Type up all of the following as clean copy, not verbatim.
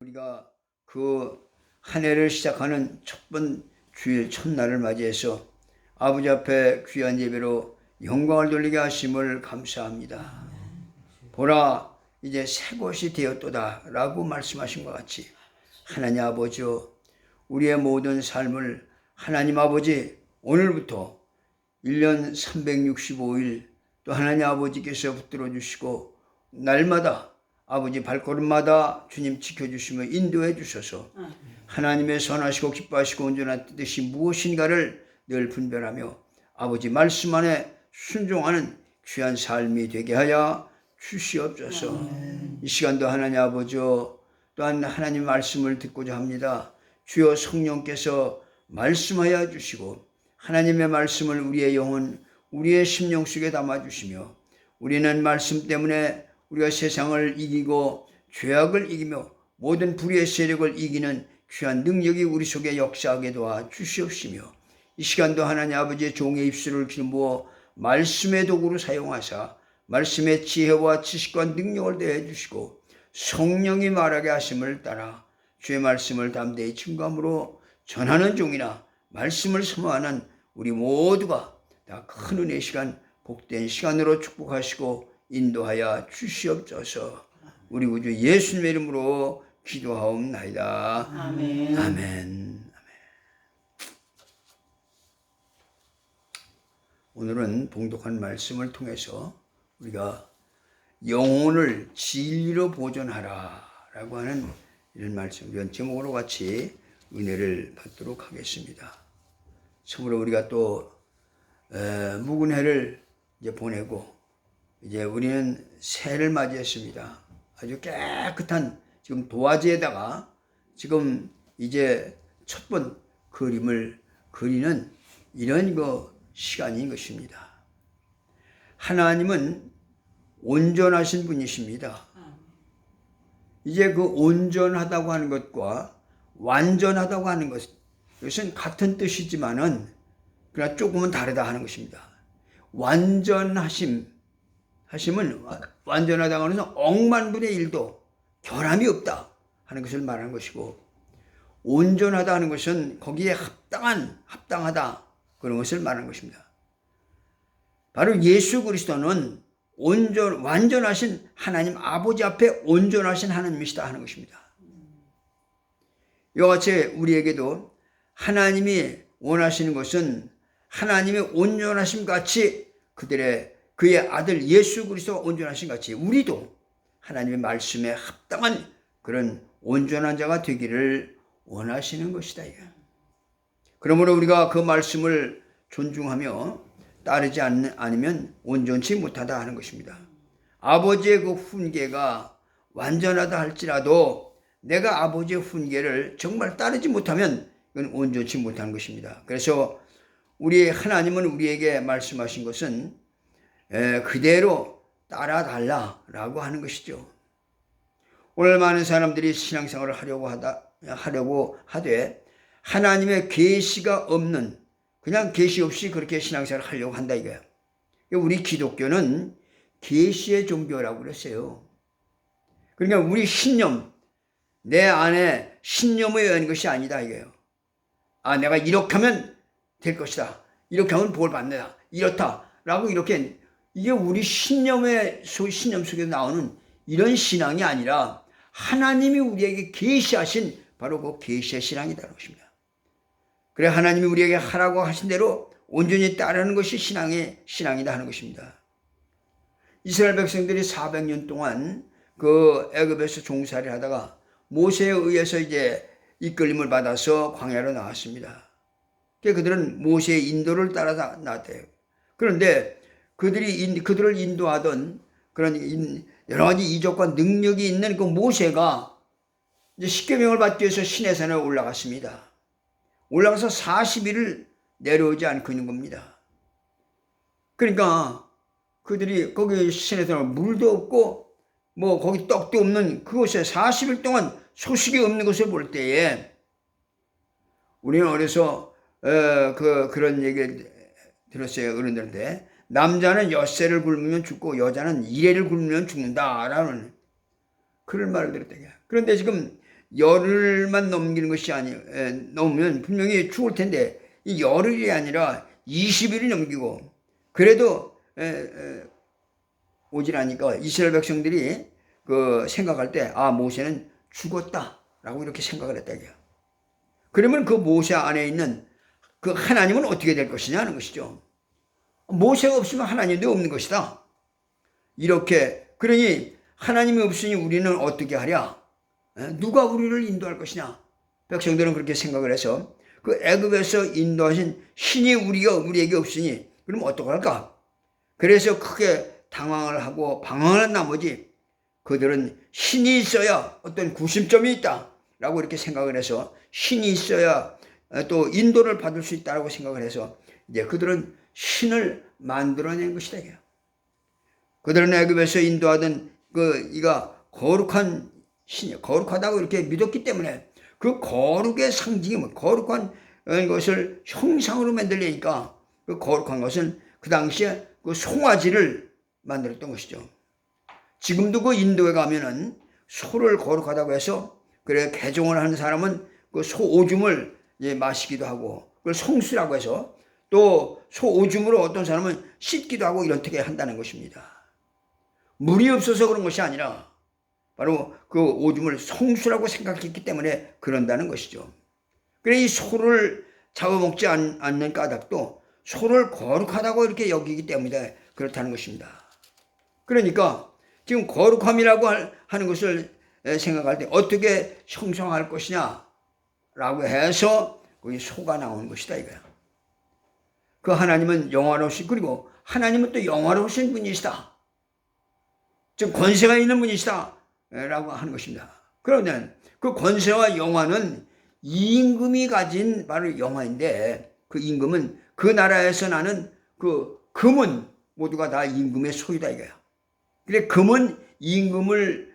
우리가 그 한 해를 시작하는 첫 번 주일 첫날을 맞이해서 아버지 앞에 귀한 예배로 영광을 돌리게 하심을 감사합니다. 보라, 이제 새 것이 되었도다 라고 말씀하신 것 같이 하나님 아버지요, 우리의 모든 삶을 하나님 아버지 오늘부터 1년 365일 또 하나님 아버지께서 붙들어 주시고 날마다 아버지 발걸음마다 주님 지켜주시며 인도해 주셔서 하나님의 선하시고 기뻐하시고 온전한 뜻이 무엇인가를 늘 분별하며 아버지 말씀 안에 순종하는 귀한 삶이 되게 하여 주시옵소서. 이 시간도 하나님 아버지요, 또한 하나님 말씀을 듣고자 합니다. 주여 성령께서 말씀하여 주시고 하나님의 말씀을 우리의 영혼, 우리의 심령 속에 담아주시며 우리는 말씀 때문에 우리가 세상을 이기고 죄악을 이기며 모든 불의의 세력을 이기는 귀한 능력이 우리 속에 역사하게 도와 주시옵시며 이 시간도 하나님 아버지의 종의 입술을 길부어 말씀의 도구로 사용하사 말씀의 지혜와 지식과 능력을 더해 주시고 성령이 말하게 하심을 따라 주의 말씀을 담대히 증거함으로 전하는 종이나 말씀을 사모하는 우리 모두가 다 큰 은혜의 시간, 복된 시간으로 축복하시고 인도하여 주시옵소서. 우리 구주 예수님의 이름으로 기도하옵나이다. 아멘. 아멘. 오늘은 봉독한 말씀을 통해서 우리가 영혼을 진리로 보존하라 라고 하는 이런 말씀, 이런 제목으로 같이 은혜를 받도록 하겠습니다. 참으로 우리가 또 묵은 해를 이제 보내고 이제 우리는 새해를 맞이했습니다. 아주 깨끗한 지금 도화지에다가 지금 이제 첫 번 그림을 그리는 이런 시간인 것입니다. 하나님은 온전하신 분이십니다. 이제 그 온전하다고 하는 것과 완전하다고 하는 것, 이것은 같은 뜻이지만은 그러나 조금은 다르다 하는 것입니다. 하심은 완전하다고 하는 것은 억만분의 1도 결함이 없다 하는 것을 말하는 것이고, 온전하다 하는 것은 거기에 합당하다 그런 것을 말하는 것입니다. 바로 예수 그리스도는 완전하신 하나님 아버지 앞에 온전하신 하나님이시다 하는 것입니다. 이와 같이 우리에게도 하나님이 원하시는 것은 하나님의 온전하심 같이 그의 아들 예수 그리스도가 온전하신 같이 우리도 하나님의 말씀에 합당한 그런 온전한 자가 되기를 원하시는 것이다. 그러므로 우리가 그 말씀을 존중하며 따르지 않으면 온전치 못하다 하는 것입니다. 아버지의 그 훈계가 완전하다 할지라도 내가 아버지의 훈계를 정말 따르지 못하면 이건 온전치 못하는 것입니다. 그래서 우리 하나님은 우리에게 말씀하신 것은 그대로 따라달라라고 하는 것이죠. 오늘 많은 사람들이 신앙생활을 하려고 하되 하나님의 계시가 없는, 그냥 계시 없이 그렇게 신앙생활을 하려고 한다 이거예요. 우리 기독교는 계시의 종교라고 그랬어요. 그러니까 우리 신념, 내 안에 신념에 의한 것이 아니다 이거예요. 내가 이렇게 하면 될 것이다, 이렇게 하면 볼 받는다, 이렇다라고 이렇게, 이게 우리 신념 속에 나오는 이런 신앙이 아니라 하나님이 우리에게 계시하신 바로 그 계시의 신앙이라는 것입니다. 그래 하나님이 우리에게 하라고 하신 대로 온전히 따르는 것이 신앙이다 하는 것입니다. 이스라엘 백성들이 400년 동안 그 애굽에서 종살이를 하다가 모세에 의해서 이제 이끌림을 받아서 광야로 나왔습니다. 그들은 모세의 인도를 따라 나왔대요. 그런데 그들을 인도하던 그런 여러 가지 이적과 능력이 있는 그 모세가 이제 십계명을 받기 위해서 시내산에 올라갔습니다. 올라가서 40일을 내려오지 않고 있는 겁니다. 그러니까 그들이 거기 시내산에 물도 없고 거기 떡도 없는 그곳에 40일 동안 소식이 없는 것을 볼 때에 우리는 어려서 그런 얘기를 들었어요. 어른들한테. 남자는 엿새를 굶으면 죽고 여자는 이래를 굶으면 죽는다라는 그런 말을 들었대요. 그런데 지금 열흘만 넘기는 것이 넘으면 분명히 죽을 텐데 이 열흘이 아니라 20일이 넘기고 그래도 오질 않으니까 이스라엘 백성들이 그 생각할 때 모세는 죽었다라고 이렇게 생각을 했다 이게요. 그러면 그 모세 안에 있는 그 하나님은 어떻게 될 것이냐 하는 것이죠. 모세가 없으면 하나님도 없는 것이다. 이렇게 그러니 하나님이 없으니 우리는 어떻게 하랴? 누가 우리를 인도할 것이냐? 백성들은 그렇게 생각을 해서 그 애굽에서 인도하신 신이 우리에게 없으니 그럼 어떡할까? 그래서 크게 당황을 하고 방황한 나머지 그들은 신이 있어야 어떤 구심점이 있다라고 이렇게 생각을 해서 신이 있어야 또 인도를 받을 수 있다라고 생각을 해서 이제 그들은 신을 만들어낸 것이다. 그들은 애굽에서 인도하던 이가 거룩한 신이 거룩하다고 이렇게 믿었기 때문에 그 거룩의 상징이 거룩한 것을 형상으로 만들려니까 그 거룩한 것은 그 당시에 그 송아지를 만들었던 것이죠. 지금도 그 인도에 가면은 소를 거룩하다고 해서 그래 개종을 하는 사람은 그 소 오줌을 마시기도 하고 그걸 성수라고 해서 또 소 오줌으로 어떤 사람은 씻기도 하고 이렇게 한다는 것입니다. 물이 없어서 그런 것이 아니라 바로 그 오줌을 성수라고 생각했기 때문에 그런다는 것이죠. 그래 이 소를 잡아먹지 않는 까닭도 소를 거룩하다고 이렇게 여기기 때문에 그렇다는 것입니다. 그러니까 지금 거룩함이라고 하는 것을 생각할 때 어떻게 형성할 것이냐라고 해서 거기 소가 나오는 것이다 이거야. 그 하나님은 영화로우신 그리고 하나님은 또 영화로우신 분이시다. 즉 권세가 있는 분이시다 라고 하는 것입니다. 그러면 그 권세와 영화는 임금이 가진 바로 영화인데 그 임금은 그 나라에서 나는 그 금은 모두가 다 임금의 소유다 이거야. 그래 금은 임금의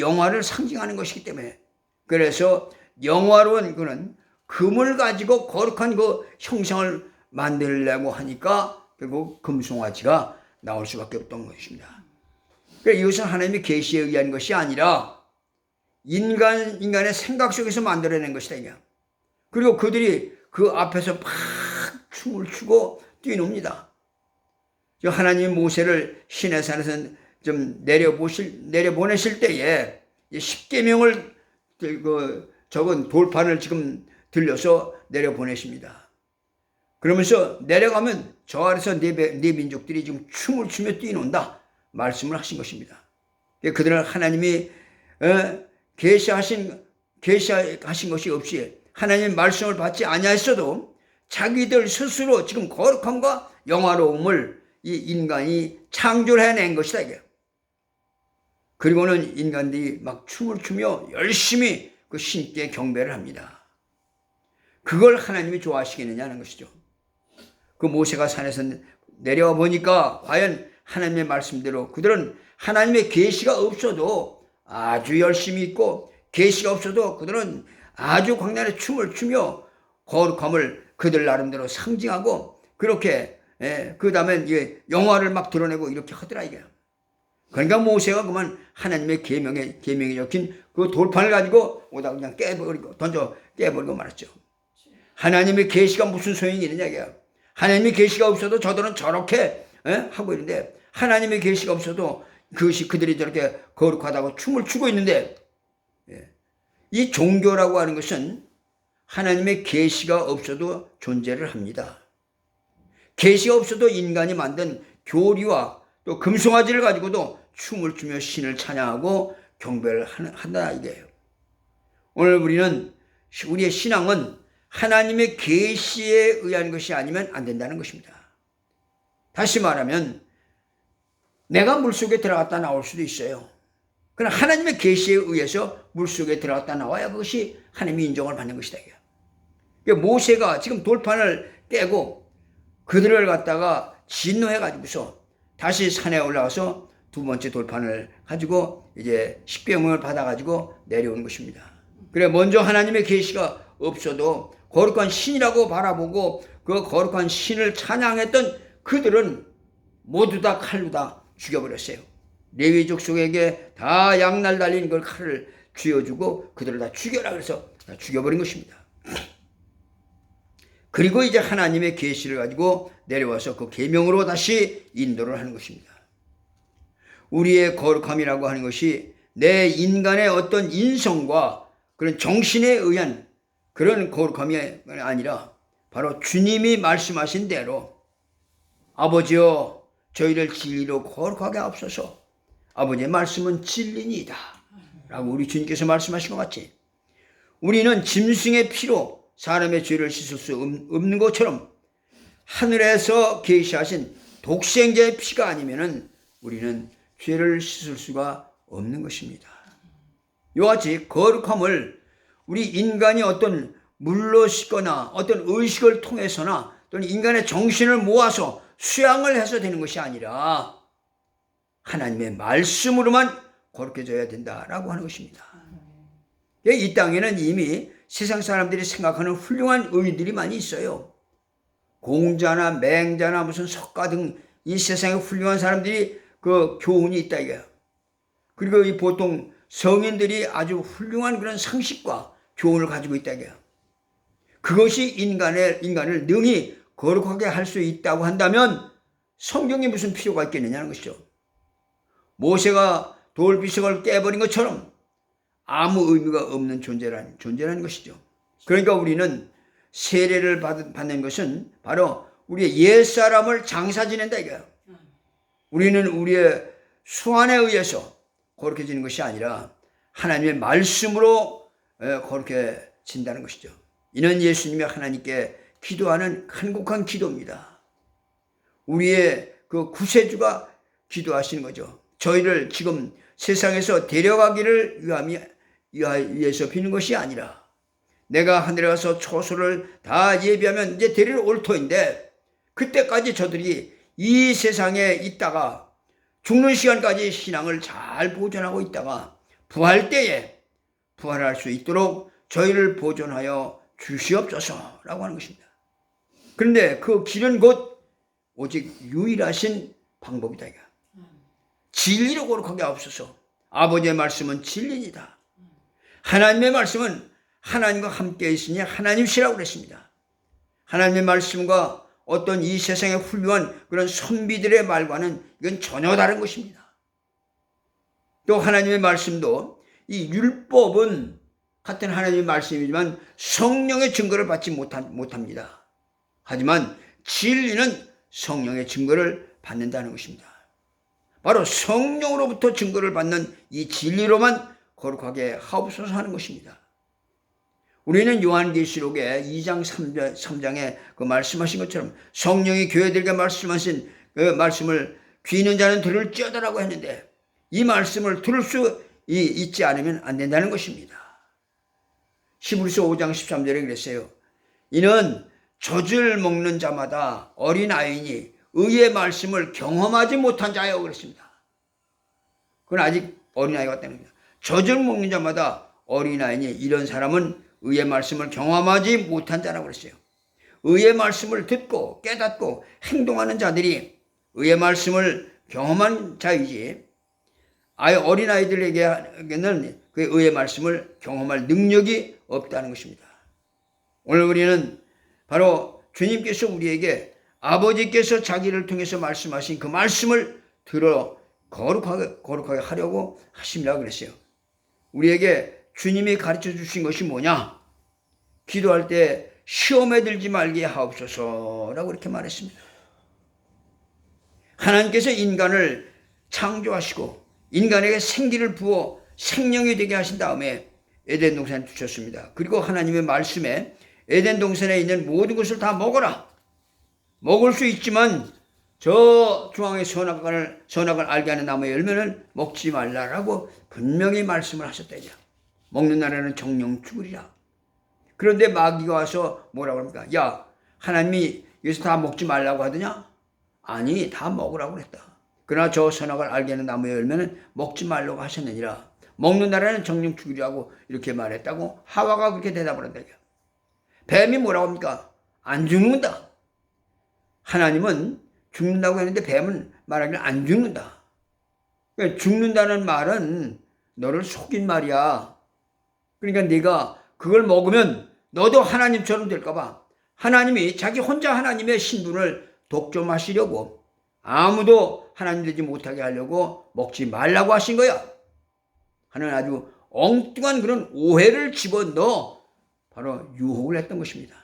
영화를 상징하는 것이기 때문에 그래서 영화로운 그는 금을 가지고 거룩한 그 형상을 만들려고 하니까 결국 금송아지가 나올 수밖에 없던 것입니다. 그러니까 이것은 하나님의 계시에 의한 것이 아니라 인간의 생각 속에서 만들어낸 것이다 이게. 그리고 그들이 그 앞에서 막 춤을 추고 뛰놉니다. 하나님 모세를 시내산에서 좀 내려보내실 때에 10계명을 적은 돌판을 지금 들려서 내려보내십니다. 그러면서 내려가면 저 아래서 네 민족들이 지금 춤을 추며 뛰논다 말씀을 하신 것입니다. 그들은 하나님이 계시하신 것이 없이 하나님의 말씀을 받지 아니하였어도 자기들 스스로 지금 거룩함과 영화로움을 이 인간이 창조를 해낸 것이다 이게. 그리고는 인간들이 막 춤을 추며 열심히 그 신께 경배를 합니다. 그걸 하나님이 좋아하시겠느냐는 것이죠. 그 모세가 산에서 내려와 보니까 과연 하나님의 말씀대로 그들은 하나님의 계시가 없어도 아주 열심히 있고 계시가 없어도 그들은 아주 광야에 춤을 추며 거룩함을 그들 나름대로 상징하고 그렇게 그 다음에 영화를 막 드러내고 이렇게 하더라 이게. 그러니까 모세가 그만 하나님의 계명에 적힌 그 돌판을 가지고 오다 그냥 깨버리고 말았죠. 하나님의 계시가 무슨 소용이 있느냐 이게. 하나님의 계시가 없어도 저들은 저렇게 하고 있는데 하나님의 계시가 없어도 그들이 저렇게 거룩하다고 춤을 추고 있는데 이 종교라고 하는 것은 하나님의 계시가 없어도 존재를 합니다. 계시가 없어도 인간이 만든 교리와 또 금송아지를 가지고도 춤을 추며 신을 찬양하고 경배를 한다 이게요. 오늘 우리의 신앙은 하나님의 계시에 의한 것이 아니면 안 된다는 것입니다. 다시 말하면 내가 물속에 들어갔다 나올 수도 있어요. 그러나 하나님의 계시에 의해서 물속에 들어갔다 나와야 그것이 하나님의 인정을 받는 것이다. 모세가 지금 돌판을 깨고 그들을 갖다가 진노해가지고서 다시 산에 올라가서 두 번째 돌판을 가지고 이제 십계명을 받아가지고 내려오는 것입니다. 그래 먼저 하나님의 계시가 없어도 거룩한 신이라고 바라보고 그 거룩한 신을 찬양했던 그들은 모두 다 칼로 다 죽여버렸어요. 레위 족속에게 다 양날 달린 그 칼을 쥐어주고 그들을 다 죽여라 그래서 다 죽여버린 것입니다. 그리고 이제 하나님의 계시를 가지고 내려와서 그 계명으로 다시 인도를 하는 것입니다. 우리의 거룩함이라고 하는 것이 내 인간의 어떤 인성과 그런 정신에 의한 그런 거룩함이 아니라 바로 주님이 말씀하신 대로 아버지여 저희를 진리로 거룩하게 하옵소서. 아버지의 말씀은 진리니이다 라고 우리 주님께서 말씀하신 것 같이 우리는 짐승의 피로 사람의 죄를 씻을 수 없는 것처럼 하늘에서 계시하신 독생자의 피가 아니면은 우리는 죄를 씻을 수가 없는 것입니다. 이와 같이 거룩함을 우리 인간이 어떤 물로 씻거나 어떤 의식을 통해서나 또는 인간의 정신을 모아서 수양을 해서 되는 것이 아니라 하나님의 말씀으로만 거룩해져야 된다라고 하는 것입니다. 이 땅에는 이미 세상 사람들이 생각하는 훌륭한 의인들이 많이 있어요. 공자나 맹자나 무슨 석가 등 이 세상에 훌륭한 사람들이 그 교훈이 있다 이거예요. 그리고 이 보통 성인들이 아주 훌륭한 그런 상식과 교훈을 가지고 있다 이거예요. 그것이 인간을 능히 거룩하게 할 수 있다고 한다면 성경이 무슨 필요가 있겠느냐는 것이죠. 모세가 돌비석을 깨버린 것처럼 아무 의미가 없는 존재라는 것이죠. 그러니까 우리는 세례를 받는 것은 바로 우리의 옛사람을 장사 지낸다 이거예요. 우리는 우리의 수완에 의해서 거룩해지는 것이 아니라 하나님의 말씀으로 거룩해진다는 것이죠. 이는 예수님이 하나님께 기도하는 간곡한 기도입니다. 우리의 그 구세주가 기도하시는 거죠. 저희를 지금 세상에서 데려가기를 위해서 비는 것이 아니라 내가 하늘에 가서 초소를 다 예비하면 이제 데리러 올 터인데 그때까지 저들이 이 세상에 있다가 죽는 시간까지 신앙을 잘 보존하고 있다가 부활 때에 부활할 수 있도록 저희를 보존하여 주시옵소서라고 하는 것입니다. 그런데 그 길은 곧 오직 유일하신 방법이다. 진리로 거룩하게 하옵소서. 아버지의 말씀은 진리니다. 하나님의 말씀은 하나님과 함께 있으니 하나님이시라고 그랬습니다. 하나님의 말씀과 어떤 이 세상의 훌륭한 그런 선비들의 말과는 이건 전혀 다른 것입니다. 또 하나님의 말씀도 이 율법은 같은 하나님의 말씀이지만 성령의 증거를 받지 못합니다. 하지만 진리는 성령의 증거를 받는다는 것입니다. 바로 성령으로부터 증거를 받는 이 진리로만 거룩하게 하옵소서 하는 것입니다. 우리는 요한계시록의 2장 3장에 그 말씀하신 것처럼 성령이 교회들에게 말씀하신 그 말씀을 귀 있는 자는 들을지어다라고 했는데 이 말씀을 들을 수 있지 않으면 안 된다는 것입니다. 히브리서 5장 13절에 그랬어요. 이는 젖을 먹는 자마다 어린아이니 의의 말씀을 경험하지 못한 자여 그랬습니다. 그건 아직 어린아이가 같다는 겁니다. 젖을 먹는 자마다 어린아이니 이런 사람은 의의 말씀을 경험하지 못한 자라고 그랬어요. 의의 말씀을 듣고 깨닫고 행동하는 자들이 의의 말씀을 경험한 자이지 아예 어린아이들에게는 그 의의 말씀을 경험할 능력이 없다는 것입니다. 오늘 우리는 바로 주님께서 우리에게 아버지께서 자기를 통해서 말씀하신 그 말씀을 들어 거룩하게 하려고 하심이라고 그랬어요. 우리에게 주님이 가르쳐 주신 것이 뭐냐? 기도할 때 시험에 들지 말게 하옵소서라고 이렇게 말했습니다. 하나님께서 인간을 창조하시고 인간에게 생기를 부어 생명이 되게 하신 다음에 에덴 동산에 두셨습니다. 그리고 하나님의 말씀에 에덴 동산에 있는 모든 것을 다 먹어라. 먹을 수 있지만 저 중앙의 선악을 알게 하는 나무의 열매는 먹지 말라라고 분명히 말씀을 하셨다죠. 먹는 날에는 정령 죽으리라. 그런데 마귀가 와서 뭐라고 합니까? 야, 하나님이 여기서 다 먹지 말라고 하더냐? 아니, 다 먹으라고 그랬다. 그러나 저 선악을 알게 하는 나무의 열매는 먹지 말라고 하셨느니라. 먹는 날에는 정령 죽으리라고 이렇게 말했다고 하와가 그렇게 대답을 한다. 뱀이 뭐라고 합니까? 안 죽는다. 하나님은 죽는다고 했는데 뱀은 말하기를 안 죽는다. 그러니까 죽는다는 말은 너를 속인 말이야. 그러니까 네가 그걸 먹으면 너도 하나님처럼 될까 봐 하나님이 자기 혼자 하나님의 신분을 독점하시려고 아무도 하나님 되지 못하게 하려고 먹지 말라고 하신 거야. 하나는 아주 엉뚱한 그런 오해를 집어넣어 바로 유혹을 했던 것입니다.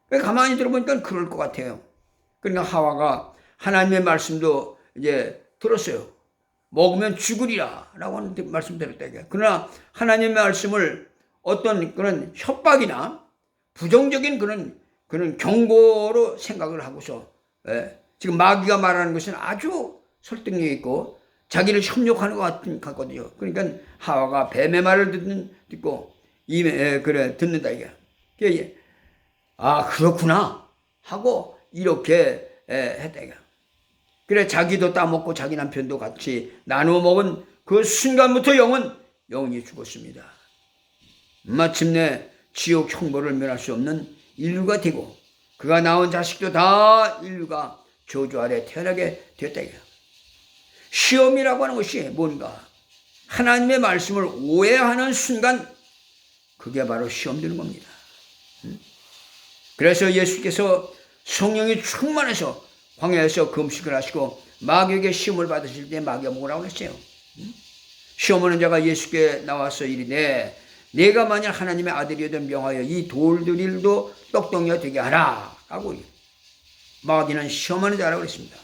가만히 들어보니까 그럴 것 같아요. 그러니까 하와가 하나님의 말씀도 이제 들었어요. 먹으면 죽으리라 라고 하는 말씀 들었다. 그러나 하나님의 말씀을 어떤 그런 협박이나 부정적인 그런 경고로 생각을 하고서 지금 마귀가 말하는 것은 아주 설득력 있고 자기를 협력하는 것 같거든요. 그러니까 하와가 뱀의 말을 듣고 그래 듣는다 이게. 아 그렇구나 하고 이렇게 했다 이게. 그래 자기도 따먹고 자기 남편도 같이 나누어 먹은 그 순간부터 영혼이 죽었습니다. 마침내 지옥 형벌을 면할 수 없는 인류가 되고 그가 낳은 자식도 다 인류가 저주 아래 태어나게 되었다 이게. 시험이라고 하는 것이 뭔가 하나님의 말씀을 오해하는 순간 그게 바로 시험 되는 겁니다. 그래서 예수께서 성령이 충만해서 광야에서 금식을 하시고 마귀에게 시험을 받으실 때 마귀가 뭐라고 했어요? 시험하는 자가 예수께 나와서 이르되 내가 만약 하나님의 아들이어든 명하여 이 돌들일도 떡덩이가 되게 하라 라고 마귀는 시험하는 자라고 그랬습니다.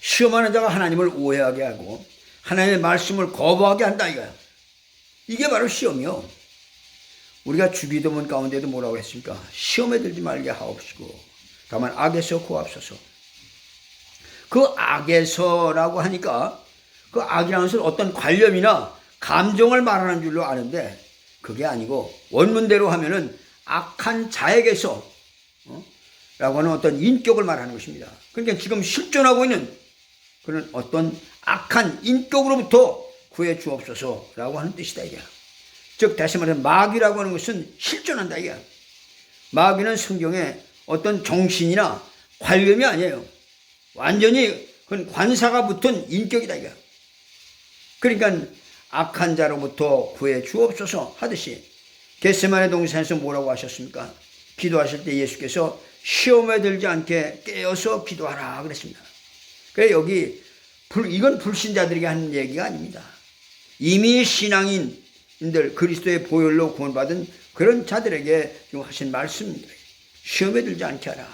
시험하는 자가 하나님을 오해하게 하고 하나님의 말씀을 거부하게 한다 이거야. 이게 바로 시험이요. 우리가 주기도문 가운데도 뭐라고 했습니까? 시험에 들지 말게 하옵시고 다만 악에서 구하옵소서. 그 악에서라고 하니까 그 악이라는 것은 어떤 관념이나 감정을 말하는 줄로 아는데 그게 아니고 원문대로 하면은 악한 자에게서 라고 하는 어떤 인격을 말하는 것입니다. 그러니까 지금 실존하고 있는 그런 어떤 악한 인격으로부터 구해 주옵소서라고 하는 뜻이다 이게. 즉 다시 말해 마귀라고 하는 것은 실존한다 이게. 마귀는 성경에 어떤 정신이나 관념이 아니에요. 완전히 그건 관사가 붙은 인격이다 이게. 그러니까 악한 자로부터 구해 주옵소서 하듯이 겟세마네 동산에서 뭐라고 하셨습니까? 기도하실 때 예수께서 시험에 들지 않게 깨어서 기도하라 그랬습니다. 그래 여기 이건 불신자들에게 하는 얘기가 아닙니다. 이미 신앙인들 그리스도의 보혈로 구원받은 그런 자들에게 지금 하신 말씀입니다. 시험에 들지 않게 하라.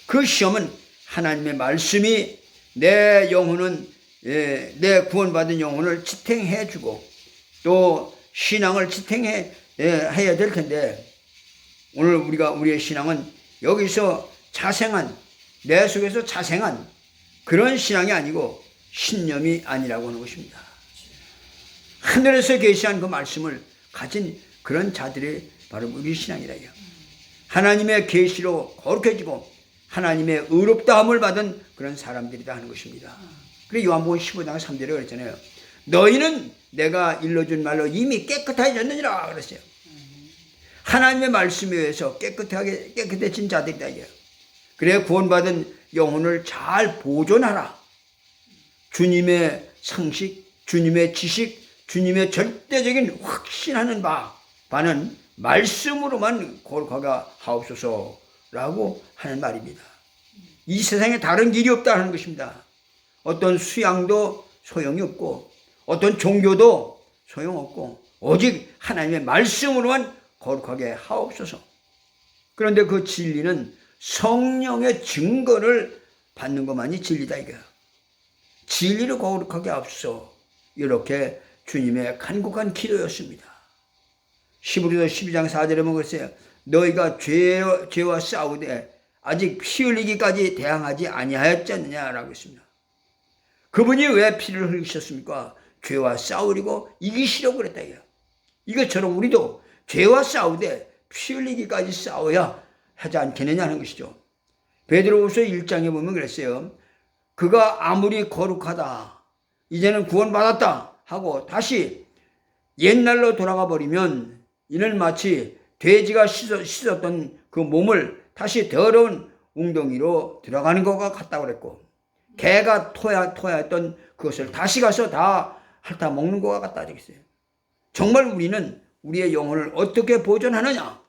그 시험은 하나님의 말씀이 내 영혼은 내 구원받은 영혼을 지탱해 주고 또 신앙을 지탱해 해야 될 텐데 오늘 우리의 신앙은 여기서 자생한 내 속에서 자생한 그런 신앙이 아니고 신념이 아니라고 하는 것입니다. 하늘에서 계시한 그 말씀을 가진 그런 자들이 바로 우리 신앙이라. 하나님의 계시로 거룩해지고 하나님의 의롭다함을 받은 그런 사람들이다 하는 것입니다. 그래서 요한복음 15장 3절에 그랬잖아요. 너희는 내가 일러준 말로 이미 깨끗해졌느니라 그랬어요. 하나님의 말씀에 의해서 깨끗해진 자들이다. 그래 구원받은 영혼을 잘 보존하라. 주님의 상식, 주님의 지식, 주님의 절대적인 확신하는 바는 말씀으로만 거룩하게 하옵소서라고 하는 말입니다. 이 세상에 다른 길이 없다는 것입니다. 어떤 수양도 소용이 없고 어떤 종교도 소용없고 오직 하나님의 말씀으로만 거룩하게 하옵소서. 그런데 그 진리는 성령의 증거를 받는 것만이 진리다 이거야. 진리를 거룩하게 하옵소서. 이렇게 주님의 간곡한 기도였습니다. 히브리서 12장 4절에 보면 그랬어요. 너희가 죄와 싸우되 아직 피 흘리기까지 대항하지 아니하였지 않느냐라고 했습니다. 그분이 왜 피를 흘리셨습니까? 죄와 싸우려고 이기시려고 그랬다 이거야. 이것처럼 우리도 죄와 싸우되 피 흘리기까지 싸워야 하지 않겠느냐는 것이죠. 베드로후서 1장에 보면 그랬어요. 그가 아무리 거룩하다 이제는 구원받았다 하고 다시 옛날로 돌아가 버리면 이는 마치 돼지가 씻었던 그 몸을 다시 더러운 웅덩이로 들어가는 것과 같다고 그랬고, 개가 토하였던 그것을 다시 가서 다 핥아 먹는 것과 같다 그랬어요. 정말 우리는 우리의 영혼을 어떻게 보존하느냐?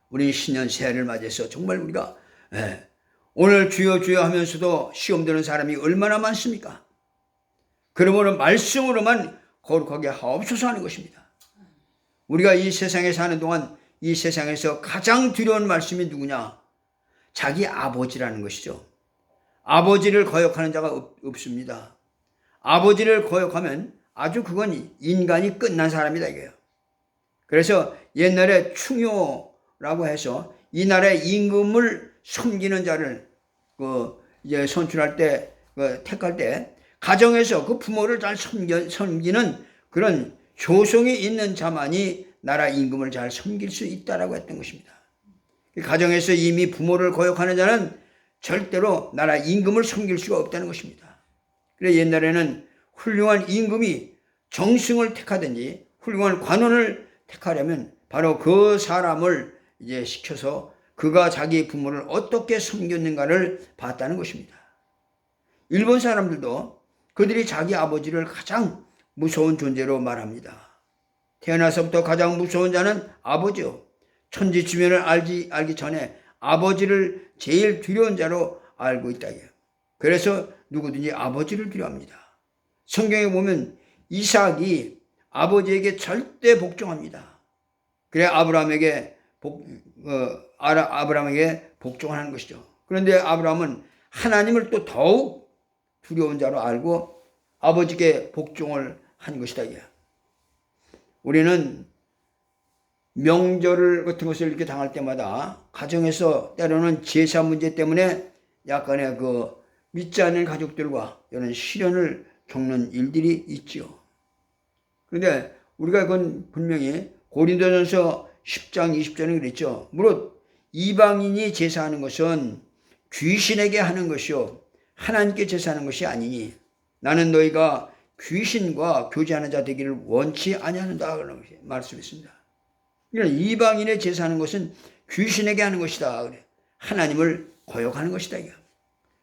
우리 신년 새해를 맞이해서 정말 우리가 오늘 주여 주여 하면서도 시험 드는 사람이 얼마나 많습니까? 그러므로 말씀으로만 거룩하게 하옵소서 하는 것입니다. 우리가 이 세상에 사는 동안 이 세상에서 가장 두려운 말씀이 누구냐? 자기 아버지라는 것이죠. 아버지를 거역하는 자가 없습니다. 아버지를 거역하면 아주 그건 인간이 끝난 사람이다 이거예요. 그래서 옛날에 충효라고 해서 이 나라의 임금을 섬기는 자를 이제 선출할 때, 택할 때 가정에서 그 부모를 잘 섬기는 그런 효성이 있는 자만이 나라 임금을 잘 섬길 수 있다라고 했던 것입니다. 가정에서 이미 부모를 거역하는 자는 절대로 나라 임금을 섬길 수가 없다는 것입니다. 그래서 옛날에는 훌륭한 임금이 정승을 택하든지 훌륭한 관원을 택하려면 바로 그 사람을 이제 시켜서 그가 자기 부모를 어떻게 섬겼는가를 봤다는 것입니다. 일본 사람들도 그들이 자기 아버지를 가장 무서운 존재로 말합니다. 태어나서부터 가장 무서운 자는 아버지요. 천지주변을 알기 전에 아버지를 제일 두려운 자로 알고 있다. 그래서 누구든지 아버지를 두려워합니다. 성경에 보면 이삭이 아버지에게 절대 복종합니다. 그래 아브라함에게 복종하는 것이죠. 그런데 아브라함은 하나님을 또 더욱 두려운 자로 알고 아버지께 복종을 한 것이다. 우리는 명절 같은 것을 이렇게 당할 때마다 가정에서 때로는 제사 문제 때문에 약간의 믿지 않는 가족들과 이런 시련을 겪는 일들이 있죠. 그런데 우리가 그건 분명히 고린도전서 10장 20절에 그랬죠. 무릇 이방인이 제사하는 것은 귀신에게 하는 것이요 하나님께 제사하는 것이 아니니 나는 너희가 귀신과 교제하는 자 되기를 원치 아니하는다 그런 말씀했습니다. 그러니까 이방인의 제사하는 것은 귀신에게 하는 것이다. 그래. 하나님을 거역하는 것이다.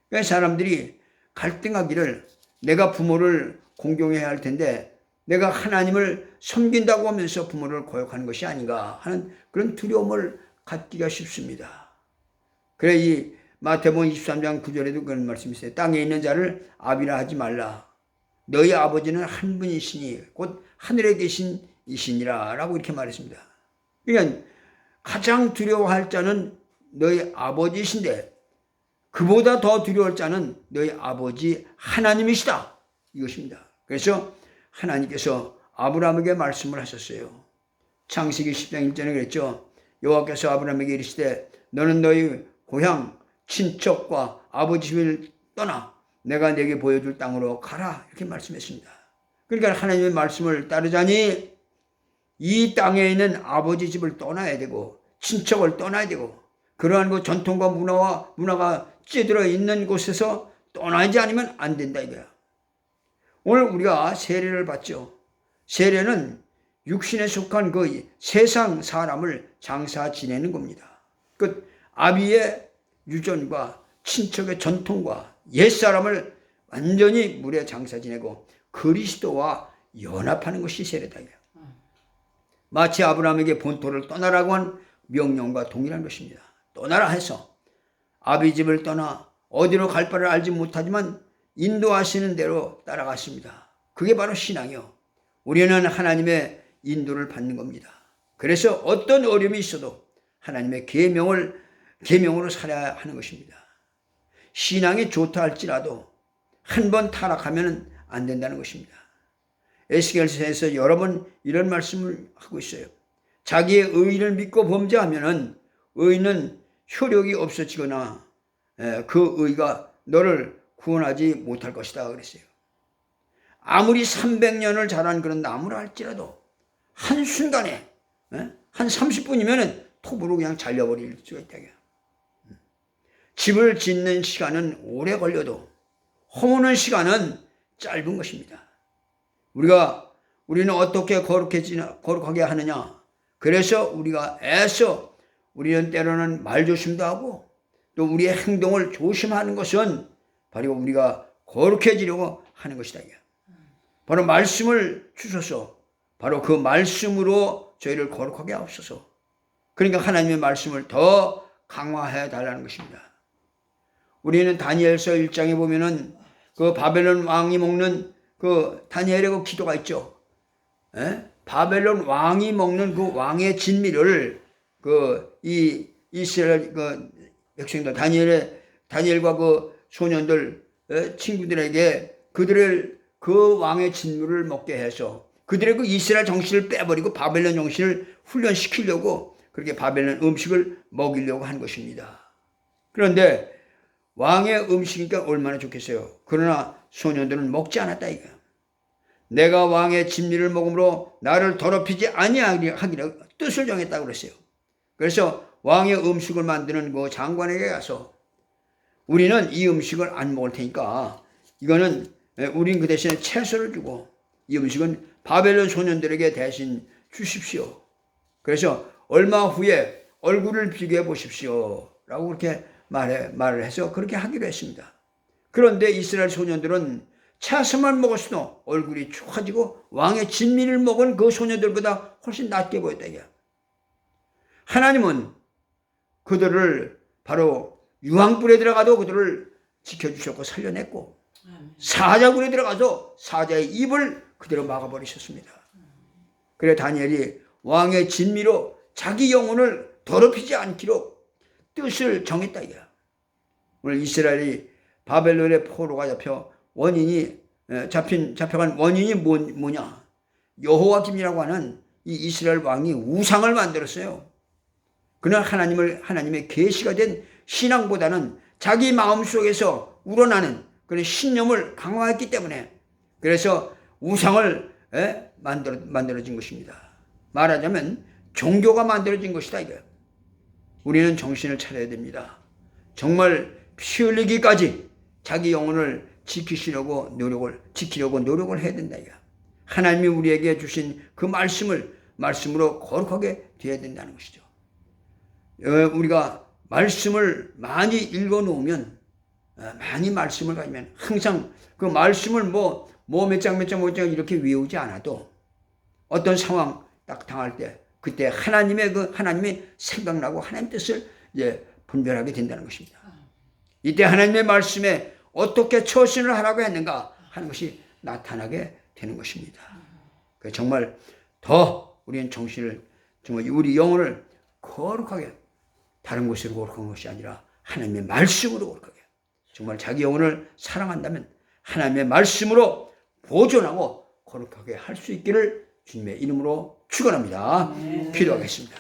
그러니까 사람들이 갈등하기를 내가 부모를 공경해야 할 텐데 내가 하나님을 섬긴다고 하면서 부모를 거역하는 것이 아닌가 하는 그런 두려움을 갖기가 쉽습니다. 그래 이 마태복음 23장 9절에도 그런 말씀이 있어요. 땅에 있는 자를 아비라 하지 말라. 너희 아버지는 한 분이시니 곧 하늘에 계신 이시니라 라고 이렇게 말했습니다. 그러니까 가장 두려워할 자는 너희 아버지이신데 그보다 더 두려워할 자는 너희 아버지 하나님이시다 이것입니다. 그래서 하나님께서 아브라함에게 말씀을 하셨어요. 창세기 10장 1절에 그랬죠. 여호와께서 아브라함에게 이르시되 너는 너희 고향 친척과 아버지 집을 떠나 내가 네게 보여줄 땅으로 가라 이렇게 말씀했습니다. 그러니까 하나님의 말씀을 따르자니 이 땅에 있는 아버지 집을 떠나야 되고 친척을 떠나야 되고 그러한 그 전통과 문화가 찌들어 있는 곳에서 떠나지 않으면 안 된다 이거야. 오늘 우리가 세례를 받죠. 세례는 육신에 속한 그 세상 사람을 장사 지내는 겁니다. 그 아비의 유전과 친척의 전통과 옛사람을 완전히 물에 장사 지내고 그리스도와 연합하는 것이 세례다. 마치 아브라함에게 본토를 떠나라고 한 명령과 동일한 것입니다. 떠나라 해서 아비 집을 떠나 어디로 갈 바를 알지 못하지만 인도하시는 대로 따라갔습니다. 그게 바로 신앙이요. 우리는 하나님의 인도를 받는 겁니다. 그래서 어떤 어려움이 있어도 하나님의 계명으로 살아야 하는 것입니다. 신앙이 좋다 할지라도 한 번 타락하면 안 된다는 것입니다. 에스겔서에서 여러 번 이런 말씀을 하고 있어요. 자기의 의를 믿고 범죄하면 의는 효력이 없어지거나 그 의가 너를 구원하지 못할 것이다 그랬어요. 아무리 300년을 자란 그런 나무라 할지라도 한순간에 한 30분이면 톱으로 그냥 잘려버릴 수가 있다. 집을 짓는 시간은 오래 걸려도 허무는 시간은 짧은 것입니다. 우리는 어떻게 거룩하게 하느냐? 그래서 우리가 애써 우리는 때로는 말조심도 하고 또 우리의 행동을 조심하는 것은 바로 우리가 거룩해지려고 하는 것이다. 바로 말씀을 주셔서 바로 그 말씀으로 저희를 거룩하게 하옵소서. 그러니까 하나님의 말씀을 더 강화해 달라는 것입니다. 우리는 다니엘서 1장에 보면은 그 바벨론 왕이 먹는 그 다니엘의 그 기도가 있죠. 바벨론 왕이 먹는 그 왕의 진미를 이 이스라엘 그 백성들 다니엘과 그 소년들 친구들에게 그들을 그 왕의 진미를 먹게 해서 그들의 그 이스라엘 정신을 빼버리고 바벨론 정신을 훈련시키려고 그렇게 바벨론 음식을 먹이려고 한 것입니다. 그런데 왕의 음식이니까 얼마나 좋겠어요. 그러나 소년들은 먹지 않았다 이거. 내가 왕의 진미를 먹음으로 나를 더럽히지 아니하기로 뜻을 정했다고 그랬어요. 그래서 왕의 음식을 만드는 그 장관에게 가서 우리는 이 음식을 안 먹을 테니까 이거는 우린 그 대신에 채소를 주고 이 음식은 바벨론 소년들에게 대신 주십시오. 그래서 얼마 후에 얼굴을 비교해 보십시오 라고 그렇게 말을 해서 그렇게 하기로 했습니다. 그런데 이스라엘 소년들은 채소만 먹었으나 얼굴이 좋아지고 왕의 진미를 먹은 그 소년들보다 훨씬 낫게 보였다. 하나님은 그들을 바로 유황불에 들어가도 그들을 지켜주셨고 살려냈고 사자굴에 들어가서 사자의 입을 그대로 막아버리셨습니다. 그래 다니엘이 왕의 진미로 자기 영혼을 더럽히지 않기로 뜻을 정했다. 오늘 이스라엘이 바벨론의 포로가 잡혀간 원인이 뭐냐? 여호와김이라고 하는 이 이스라엘 왕이 우상을 만들었어요. 그러나 하나님의 계시가 된 신앙보다는 자기 마음속에서 우러나는 그런 신념을 강화했기 때문에 그래서 우상을 만들어진 것입니다. 말하자면 종교가 만들어진 것이다 이거예요. 우리는 정신을 차려야 됩니다. 정말 피 흘리기까지 자기 영혼을 지키려고 노력을 해야 된다 이거야. 하나님이 우리에게 주신 그 말씀으로 거룩하게 되어야 된다는 것이죠. 우리가 말씀을 많이 읽어 놓으면 많이 말씀을 가지면 항상 그 말씀을 몇 장 이렇게 외우지 않아도 어떤 상황 딱 당할 때 그때 하나님이 생각나고 하나님 뜻을 분별하게 된다는 것입니다. 이때 하나님의 말씀에 어떻게 처신을 하라고 했는가 하는 것이 나타나게 되는 것입니다. 정말 더 우리는 정말 우리 영혼을 거룩하게 다른 것으로 거룩한 것이 아니라 하나님의 말씀으로 거룩하게 정말 자기 영혼을 사랑한다면 하나님의 말씀으로 보존하고 거룩하게 할 수 있기를 주님의 이름으로 축원합니다. 기도하겠습니다.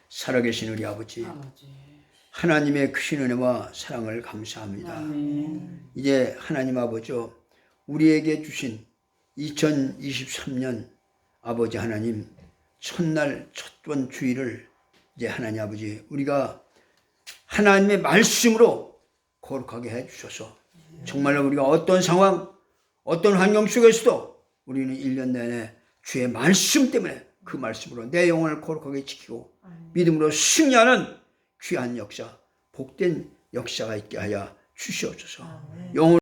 살아계신 우리 아버지 하나님의 크신 은혜와 사랑을 감사합니다. 이제 하나님 아버지 우리에게 주신 2023년 아버지 하나님 첫날 첫번 주일을 이제 하나님 아버지 우리가 하나님의 말씀으로 거룩하게 해주셔서 정말로 우리가 어떤 상황 어떤 환경 속에서도 우리는 1년 내내 주의 말씀 때문에 그 말씀으로 내 영혼을 거룩하게 지키고 믿음으로 승리하는 귀한 역사 복된 역사가 있게 하여 주시옵소서. 영혼